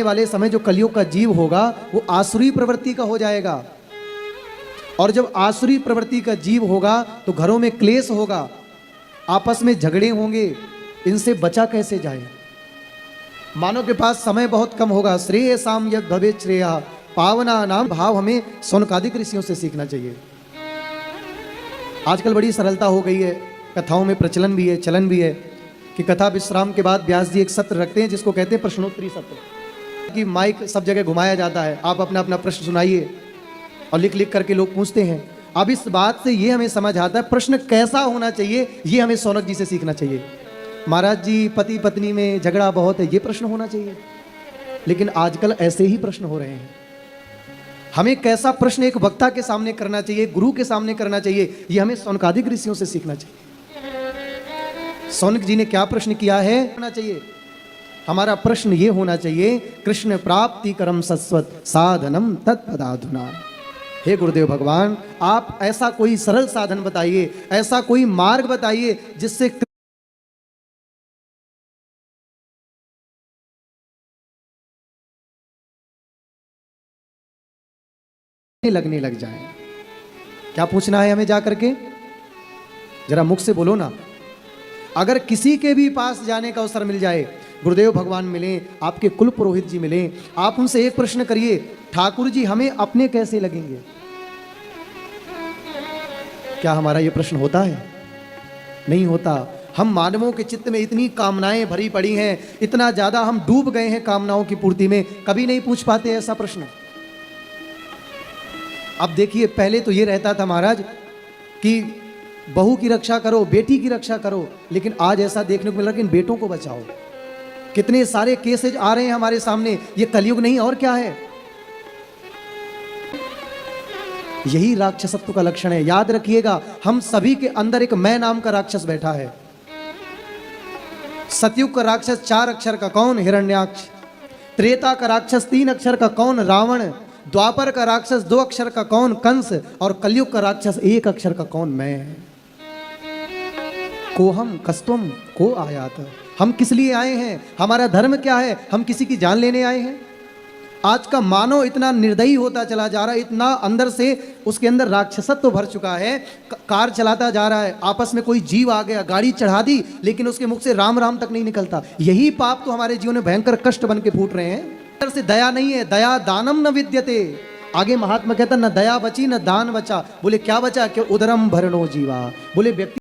वाले समय जो कलयुग का जीव होगा वो आसुरी प्रवृत्ति का हो जाएगा। और जब आसुरी प्रवृत्ति का जीव होगा तो घरों में क्लेश होगा, आपस में झगड़े होंगे। इनसे बचा कैसे जाए? मानव के पास समय बहुत कम होगा। श्रेय साम यद भवे श्रेया पावना नाम भाव हमें सौनकादिक ऋषियों से सीखना चाहिए। आजकल बड़ी सरलता हो गई है, कथाओं में प्रचलन भी है, चलन भी है कि कथा विश्राम के बाद व्यास जी एक सत्र रखते हैं जिसको कहते हैं प्रश्नोत्तरी सत्र, कि माइक सब जगह घुमाया जाता है, आप अपना अपना प्रश्न सुनाइए और लिख लिख करके लोग पूछते हैं। अब इस बात से ये हमें समझ आता है प्रश्न कैसा होना चाहिए, ये हमें सौनक जी से सीखना चाहिए। महाराज जी पति पत्नी में झगड़ा बहुत है, ये प्रश्न होना चाहिए, लेकिन आजकल ऐसे ही प्रश्न हो रहे हैं। हमें कैसा प्रश्न एक वक्ता के सामने करना चाहिए, गुरु के सामने करना चाहिए, ये हमें सौनकादिक ऋषियों से सीखना चाहिए। सौनक जी ने क्या प्रश्न किया है होना चाहिए, हमारा प्रश्न ये होना चाहिए, कृष्ण प्राप्ति करम सस्वत साधनम तत्पदाधुना। हे गुरुदेव भगवान, आप ऐसा कोई सरल साधन बताइए, ऐसा कोई मार्ग बताइए जिससे लगने लग जाए। क्या पूछना है हमें जा करके? जरा मुख से बोलो ना। अगर किसी के भी पास जाने का अवसर मिल जाए, गुरुदेव भगवान मिले, आपके कुल पुरोहित जी मिले, आप उनसे एक प्रश्न करिए, ठाकुर जी हमें अपने कैसे लगेंगे? क्या हमारा ये प्रश्न होता है? नहीं होता। हम मानवों के चित्त में इतनी कामनाएं भरी पड़ी हैं, इतना ज्यादा हम डूब गए हैं कामनाओं की पूर्ति में, कभी नहीं पूछ पाते ऐसा प्रश्न। अब देखिए, पहले तो ये रहता था महाराज कि बहू की रक्षा करो, बेटी की रक्षा करो, लेकिन आज ऐसा देखने को मिल रहा है कि बेटों को बचाओ। कितने सारे केसेज आ रहे हैं हमारे सामने। ये कलयुग नहीं और क्या है? यही राक्षसत्व का लक्षण है। याद रखिएगा, हम सभी के अंदर एक मैं नाम का राक्षस बैठा है। सतयुग का राक्षस 4 अक्षर का कौन? हिरण्याक्ष। त्रेता का राक्षस 3 अक्षर का कौन? रावण। द्वापर का राक्षस 2 अक्षर का कौन? कंस। और कलयुग का राक्षस 1 अक्षर का कौन? मैं। को हम कस्तुम को आयात। हम किस लिए आए हैं? हमारा धर्म क्या है? हम किसी की जान लेने आए हैं? आज का मानव इतना निर्दयी होता चला जा रहा है, इतना अंदर से उसके अंदर राक्षसत्व भर चुका है। कार चलाता जा रहा है, आपस में कोई जीव आ गया, गाड़ी चढ़ा दी, लेकिन उसके मुख से राम राम तक नहीं निकलता। यही पाप तो हमारे जीवन में भयंकर कष्ट बन के फूट रहे हैं। से दया नहीं है, दया दानम न विद्यते। आगे महात्मा कहता न दया बची न दान बचा। बोले क्या बचा? कि उदरम भरणो जीवा। बोले व्यक्ति